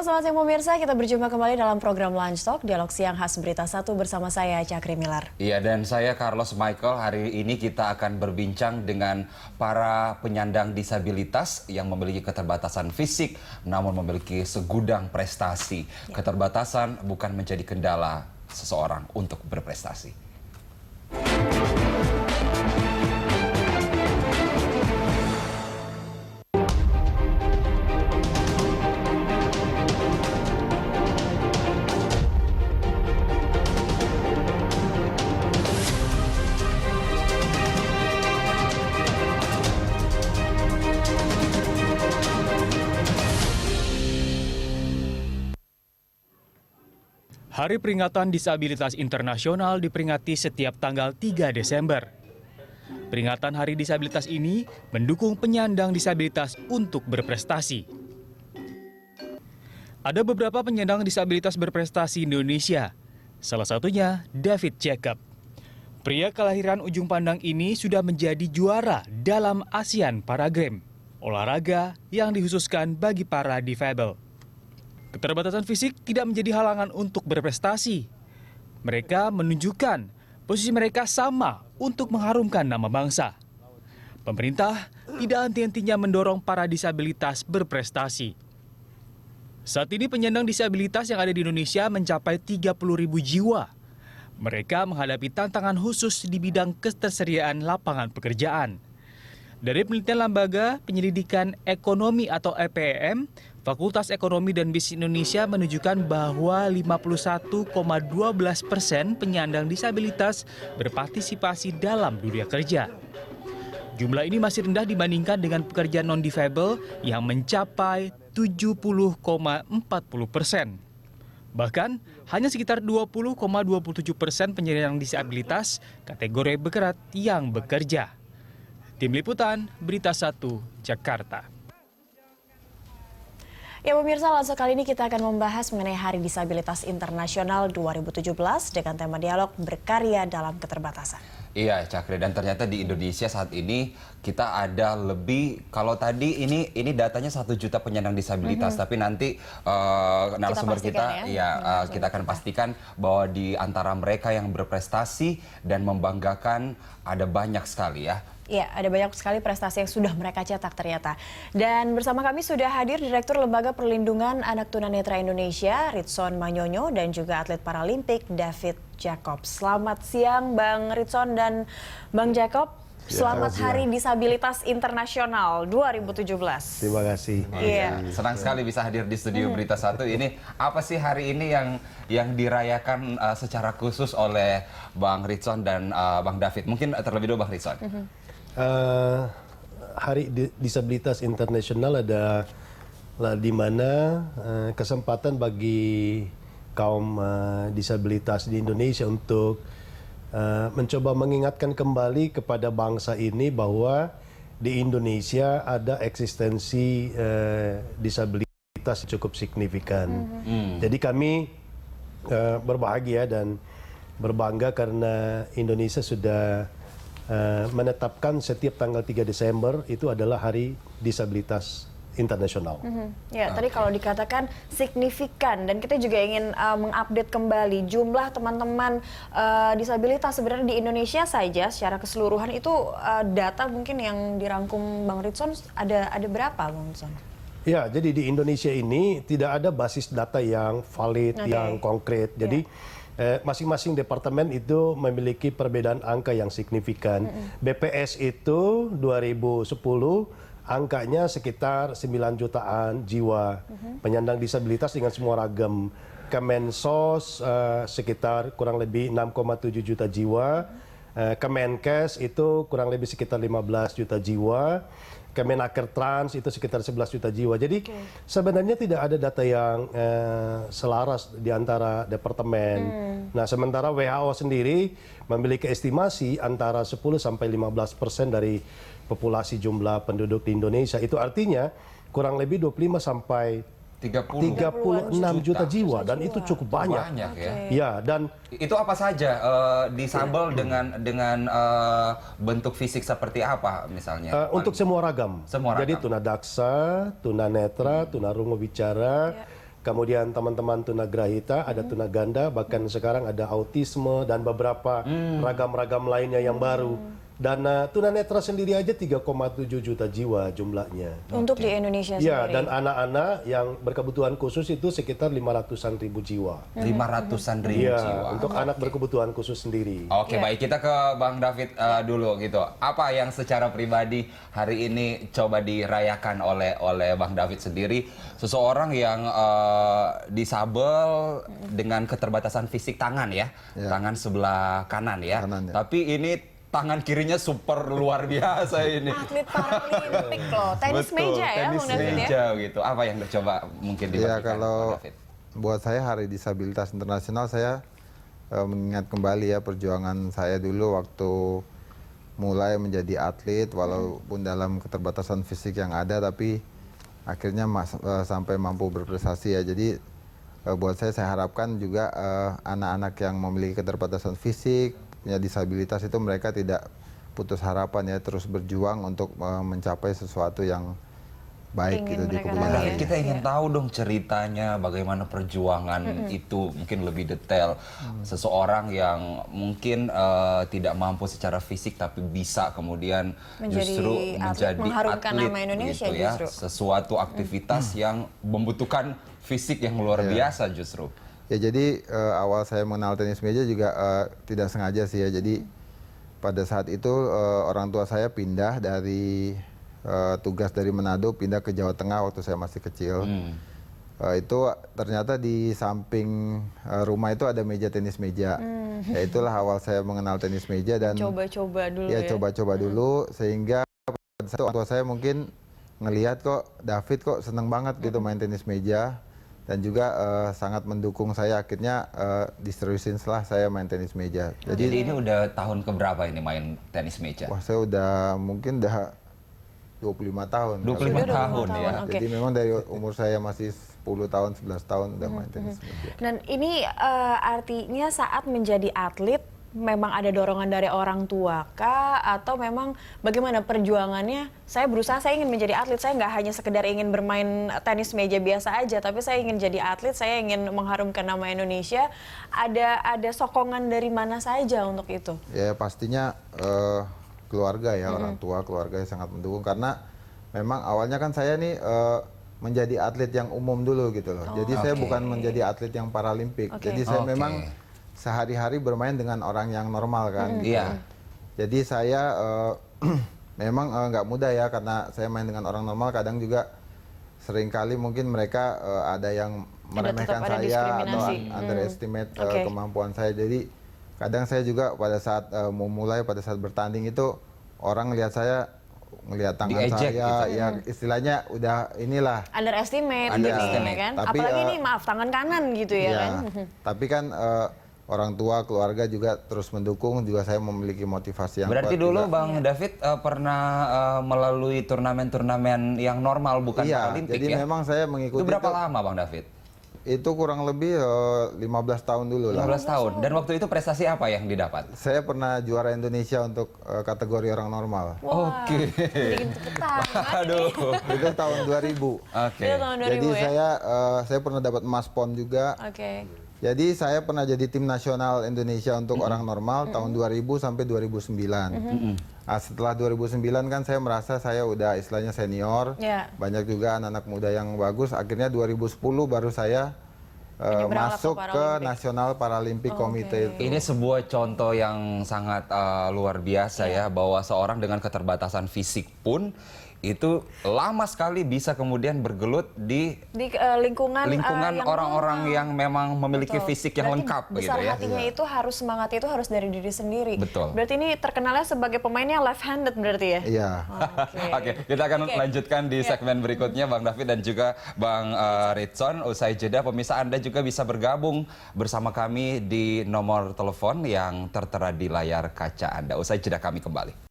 selamat siang pemirsa. Kita berjumpa kembali dalam program Lunch Talk, dialog siang khas Berita 1 bersama saya, Cakri Milar. Iya, dan saya Carlos Michael. Hari ini kita akan berbincang dengan para penyandang disabilitas yang memiliki keterbatasan fisik, namun memiliki segudang prestasi. Keterbatasan bukan menjadi kendala seseorang untuk berprestasi. Hari Peringatan Disabilitas Internasional diperingati setiap tanggal 3 Desember. Peringatan Hari Disabilitas ini mendukung penyandang disabilitas untuk berprestasi. Ada beberapa penyandang disabilitas berprestasi di Indonesia, salah satunya David Jacob. Pria kelahiran Ujung Pandang ini sudah menjadi juara dalam ASEAN Para Games, olahraga yang dikhususkan bagi para difabel. Keterbatasan fisik tidak menjadi halangan untuk berprestasi. Mereka menunjukkan posisi mereka sama untuk mengharumkan nama bangsa. Pemerintah tidak henti-hentinya mendorong para disabilitas berprestasi. Saat ini penyandang disabilitas yang ada di Indonesia mencapai 30.000 jiwa. Mereka menghadapi tantangan khusus di bidang ketersediaan lapangan pekerjaan. Dari penelitian Lembaga Penyelidikan Ekonomi atau LPEM, Fakultas Ekonomi dan Bisnis Indonesia menunjukkan bahwa 51,12% penyandang disabilitas berpartisipasi dalam dunia kerja. Jumlah ini masih rendah dibandingkan dengan pekerja non-difabel yang mencapai 70,40%. Bahkan, hanya sekitar 20,27% penyandang disabilitas kategori berat yang bekerja. Tim Liputan, Berita 1, Jakarta. Ya pemirsa, langsung kali ini kita akan membahas mengenai Hari Disabilitas Internasional 2017 dengan tema dialog berkarya dalam keterbatasan. Iya, Cakri, dan ternyata di Indonesia saat ini kita ada lebih, kalau tadi ini datanya 1 juta penyandang disabilitas, tapi nanti narasumber kita kita akan pastikan bahwa di antara mereka yang berprestasi dan membanggakan ada banyak sekali ya. Ya, ada banyak sekali prestasi yang sudah mereka cetak ternyata. Dan bersama kami sudah hadir Direktur Lembaga Perlindungan Anak Tunanetra Indonesia, Ritson Manyonyo, dan juga atlet Paralimpik David Jacob. Selamat siang Bang Ritson dan Bang Jacob. Selamat Hari Disabilitas Internasional 2017. Terima kasih. Iya. Senang sekali bisa hadir di studio Berita 1. Ini apa sih hari ini yang dirayakan secara khusus oleh Bang Ritson dan Bang David? Mungkin terlebih dulu Bang Ritson. Hari Disabilitas Internasional adalah di mana kesempatan bagi kaum disabilitas di Indonesia untuk mencoba mengingatkan kembali kepada bangsa ini bahwa di Indonesia ada eksistensi disabilitas cukup signifikan. Jadi kami berbahagia dan berbangga karena Indonesia sudah menetapkan setiap tanggal 3 Desember itu adalah Hari Disabilitas Internasional. Ya, tadi kalau dikatakan signifikan dan kita juga ingin mengupdate kembali jumlah teman-teman disabilitas sebenarnya di Indonesia saja secara keseluruhan itu data mungkin yang dirangkum Bang Ritson ada berapa Bang Ritson? Ya, jadi di Indonesia ini tidak ada basis data yang valid, yang konkret. Jadi masing-masing departemen itu memiliki perbedaan angka yang signifikan. BPS itu 2010 angkanya sekitar 9 jutaan jiwa penyandang disabilitas dengan semua ragam. Kemensos sekitar kurang lebih 6,7 juta jiwa. Kemenkes itu kurang lebih sekitar 15 juta jiwa. Kemenaker Trans itu sekitar 11 juta jiwa. Jadi sebenarnya tidak ada data yang selaras di antara departemen. Nah, sementara WHO sendiri memiliki estimasi antara 10 sampai 15% dari populasi jumlah penduduk di Indonesia. Itu artinya kurang lebih 25 sampai 36 juta jiwa dan itu cukup banyak. Ya, dan itu apa saja disabel dengan bentuk fisik seperti apa misalnya? Untuk semua ragam. Jadi tunadaksa, tunanetra, tunarungu bicara, kemudian teman-teman tunagrahita, ada tunaganda, bahkan sekarang ada autisme dan beberapa ragam-ragam lainnya yang baru. Dan tunanetra sendiri aja 3,7 juta jiwa jumlahnya. Untuk di Indonesia Ya, sendiri. dan anak-anak yang berkebutuhan khusus itu sekitar 500-an ribu jiwa. 500-an ribu Iya, jiwa. untuk anak berkebutuhan khusus sendiri. Oke, baik, kita ke Bang David dulu gitu. Apa yang secara pribadi hari ini coba dirayakan oleh Bang David sendiri, seseorang yang disabel dengan keterbatasan fisik tangan ya, tangan sebelah kanan ya. Kanan, ya. Tapi ini tangan kirinya super luar biasa ini. Atlet paralimpik loh, tenis Betul, meja ya, tenis Bang David ya. meja gitu. Apa yang coba mungkin Ya, dibagikan kalau Bang David? buat saya Hari Disabilitas Internasional, saya mengingat kembali ya perjuangan saya dulu waktu mulai menjadi atlet, walaupun dalam keterbatasan fisik yang ada, tapi akhirnya sampai mampu berprestasi ya. Jadi buat saya harapkan juga anak-anak yang memiliki keterbatasan fisik, punya disabilitas itu mereka tidak putus harapan ya, terus berjuang untuk mencapai sesuatu yang baik Ingin gitu di mereka kemudian raih hari. ya. Kita ingin tahu dong ceritanya bagaimana perjuangan itu mungkin lebih detail. Seseorang yang mungkin tidak mampu secara fisik tapi bisa kemudian Menjadi justru atlet, menjadi mengharumkan atlet nama Indonesia gitu ya. justru. Sesuatu aktivitas yang membutuhkan fisik yang luar biasa justru. Ya, jadi awal saya mengenal tenis meja juga tidak sengaja sih ya. Jadi pada saat itu orang tua saya pindah dari tugas dari Manado pindah ke Jawa Tengah waktu saya masih kecil. Itu ternyata di samping rumah itu ada meja tenis meja. Ya, itulah awal saya mengenal tenis meja dan Coba-coba dulu ya. coba-coba dulu, sehingga pada saat itu orang tua saya mungkin ngelihat kok David kok seneng banget gitu main tenis meja, dan juga sangat mendukung saya. Akhirnya diseriusin setelah saya main tenis meja. Jadi ini udah tahun keberapa ini main tenis meja? Wah, saya mungkin udah 25 tahun. 25 tahun ya. Oke. Jadi memang dari umur saya masih 10 tahun, 11 tahun udah main tenis meja. Dan ini artinya saat menjadi atlet memang ada dorongan dari orang tua kah, atau memang bagaimana perjuangannya? Saya berusaha, saya ingin menjadi atlet, saya nggak hanya sekedar ingin bermain tenis meja biasa aja, tapi saya ingin jadi atlet, saya ingin mengharumkan nama Indonesia. Ada sokongan dari mana saja untuk itu? Ya pastinya keluarga ya, orang tua, keluarga yang sangat mendukung, karena memang awalnya kan saya nih menjadi atlet yang umum dulu gitu loh. Jadi saya bukan menjadi atlet yang paralimpik. Jadi saya memang sehari-hari bermain dengan orang yang normal kan. Iya. Jadi saya memang nggak mudah ya, karena saya main dengan orang normal. Kadang juga seringkali mungkin mereka ada yang meremehkan tetap ada saya atau diskriminasi. underestimate kemampuan saya. Jadi kadang saya juga pada saat mau mulai, pada saat bertanding itu orang ngelihat saya, ngelihat tangan Diejek saya, gitu. ya istilahnya udah inilah. Underestimate, Underestimate. gitu kan? Tapi, Apalagi ini maaf tangan kanan gitu ya kan? Tapi kan orang tua, keluarga juga terus mendukung, juga saya memiliki motivasi yang Berarti kuat dulu juga. Bang David pernah melalui turnamen-turnamen yang normal, bukan Iya, paralimpik jadi ya? memang saya mengikuti Itu berapa lama Bang David? itu kurang lebih 15 tahun dulu lah. 15 tahun. Dan waktu itu prestasi apa yang didapat? Saya pernah juara Indonesia untuk kategori orang normal. Wah, Oke. bikin tepuk tangan. Aduh. Itu tahun 2000. Oke. Itu tahun 2000 Jadi ya? saya pernah dapat emas PON juga. Oke. Jadi saya pernah jadi tim nasional Indonesia untuk orang normal tahun 2000 sampai 2009. Nah, setelah 2009 kan saya merasa saya udah istilahnya senior. Ya. Banyak juga anak-anak muda yang bagus. Akhirnya 2010 baru saya Menyeberanglah masuk ke ke Paralimpik. National Paralympic Committee itu. Ini sebuah contoh yang sangat luar biasa ya, bahwa seorang dengan keterbatasan fisik pun itu lama sekali bisa kemudian bergelut di lingkungan lingkungan yang orang-orang normal. yang memang memiliki Betul. fisik yang Berarti lengkap besar begitu ya. hatinya itu harus, semangat itu harus dari diri sendiri. Betul. Berarti ini terkenalnya sebagai pemain yang left handed berarti ya? Iya. Oke, kita akan lanjutkan di segmen berikutnya Bang David dan juga Bang Ritson. Usai jeda, pemirsa, Anda juga bisa bergabung bersama kami di nomor telepon yang tertera di layar kaca Anda. Usai jeda kami kembali.